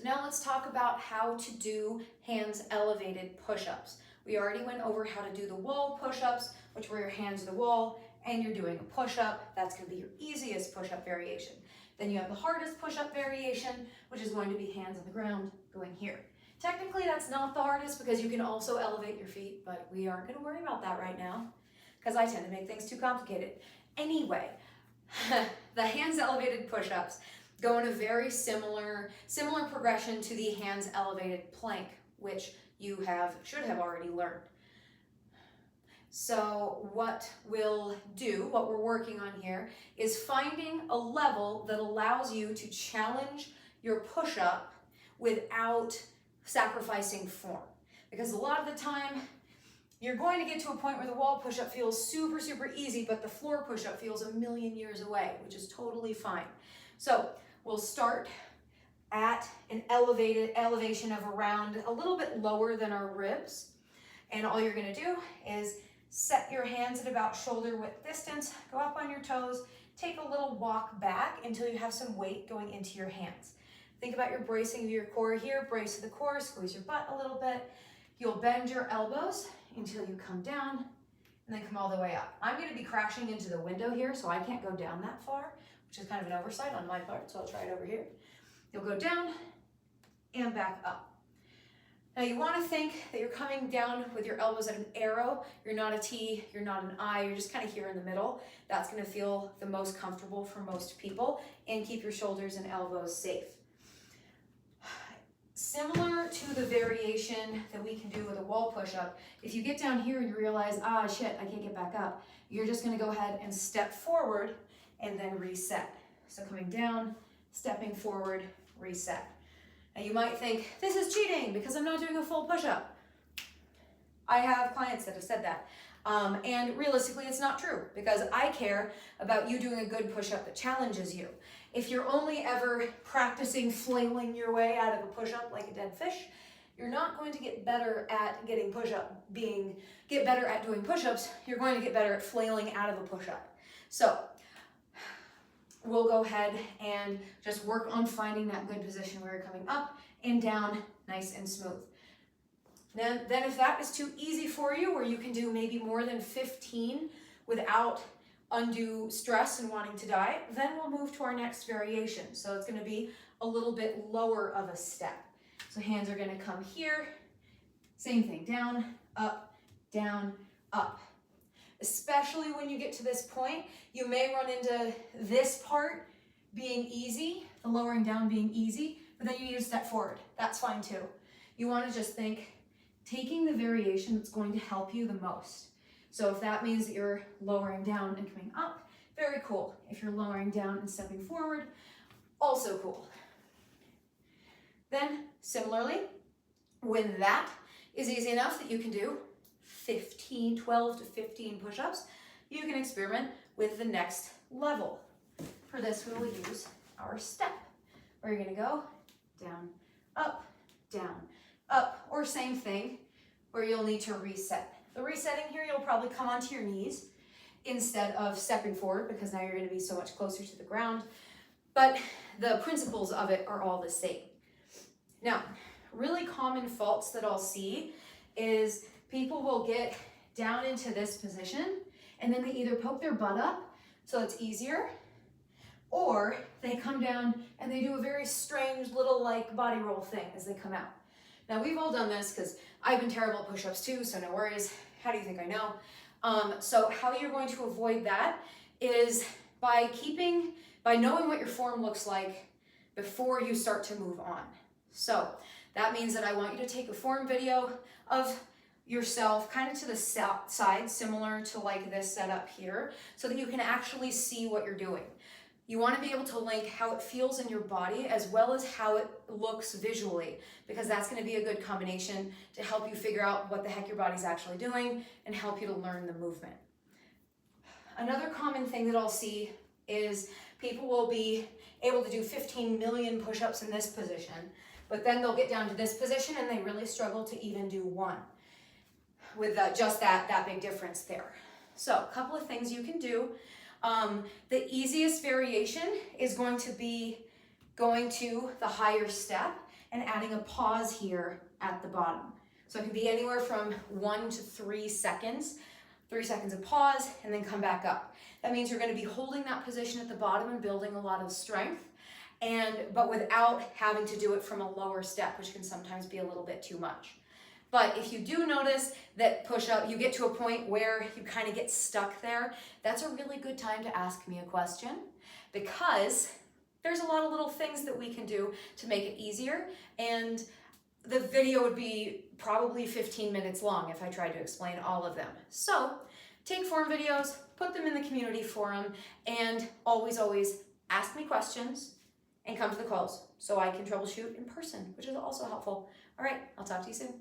So now let's talk about how to do hands elevated push-ups. We already went over how to do the wall push-ups, which were your hands to the wall, and you're doing a push-up. That's going to be your easiest push-up variation. Then you have the hardest push-up variation, which is going to be hands on the ground going here. Technically, that's not the hardest because you can also elevate your feet, but we aren't going to worry about that right now because I tend to make things too complicated. Anyway, the hands elevated push-ups go in a very similar progression to the hands elevated plank, which you should have already learned. So what we're working on here is finding a level that allows you to challenge your push-up without sacrificing form. Because a lot of the time, you're going to get to a point where the wall push-up feels super, super easy, but the floor push-up feels a million years away, which is totally fine. So we'll start at an elevation of around a little bit lower than our ribs. And all you're gonna do is set your hands at about shoulder width distance, go up on your toes, take a little walk back until you have some weight going into your hands. Think about your bracing of your core here, brace of the core, squeeze your butt a little bit. You'll bend your elbows until you come down and then come all the way up. I'm gonna be crashing into the window here, so I can't go down that far, which is kind of an oversight on my part, so I'll try it over here. You'll go down and back up. Now you want to think that you're coming down with your elbows at an arrow. You're not a T, you're not an I, you're just kind of here in the middle. That's going to feel the most comfortable for most people, and keep your shoulders and elbows safe. Similar to the variation that we can do with a wall push-up, if you get down here and you realize, ah, shit, I can't get back up, you're just going to go ahead and step forward and then reset. So coming down, stepping forward, reset. Now you might think, this is cheating because I'm not doing a full push-up. I have clients that have said that. And realistically, it's not true because I care about you doing a good push-up that challenges you. If you're only ever practicing flailing your way out of a push-up like a dead fish, you're not going to get better at doing push-ups. You're going to get better at flailing out of a push-up. So we'll go ahead and just work on finding that good position where you're coming up and down nice and smooth. Then if that is too easy for you, where you can do maybe more than 15 without undue stress and wanting to die, then we'll move to our next variation. So it's going to be a little bit lower of a step. So hands are going to come here, same thing, down, up, especially when you get to this point, you may run into this part being easy, the lowering down being easy, but then you need to step forward. That's fine too. You want to just think, taking the variation that's going to help you the most. So if that means that you're lowering down and coming up, very cool. If you're lowering down and stepping forward, also cool. Then similarly, when that is easy enough that you can do 12 to 15 push-ups, you can experiment with the next level. For this, we will use our step, where you're gonna go down, up, or same thing, where you'll need to reset. The resetting here, you'll probably come onto your knees instead of stepping forward because now you're gonna be so much closer to the ground, but the principles of it are all the same. Now, really common faults that I'll see is people will get down into this position and then they either poke their butt up so it's easier, or they come down and they do a very strange little like body roll thing as they come out. Now we've all done this because I've been terrible at push-ups too, so no worries. How do you think I know? So how you're going to avoid that is by knowing what your form looks like before you start to move on. So that means that I want you to take a form video of yourself kind of to the side, similar to like this setup here, so that you can actually see what you're doing. You want to be able to link how it feels in your body as well as how it looks visually, because that's going to be a good combination to help you figure out what the heck your body's actually doing and help you to learn the movement. Another common thing that I'll see is people will be able to do 15 million push-ups in this position, but then they'll get down to this position and they really struggle to even do one with just that big difference there. So a couple of things you can do. The easiest variation is going to be going to the higher step and adding a pause here at the bottom. So it can be anywhere from 1 to 3 seconds. 3 seconds of pause and then come back up. That means you're going to be holding that position at the bottom and building a lot of strength, but without having to do it from a lower step, which can sometimes be a little bit too much. But if you do notice that push-up, you get to a point where you kind of get stuck there, that's a really good time to ask me a question, because there's a lot of little things that we can do to make it easier, and the video would be probably 15 minutes long if I tried to explain all of them. So take form videos, put them in the community forum, and always ask me questions and come to the calls so I can troubleshoot in person, which is also helpful. All right, I'll talk to you soon.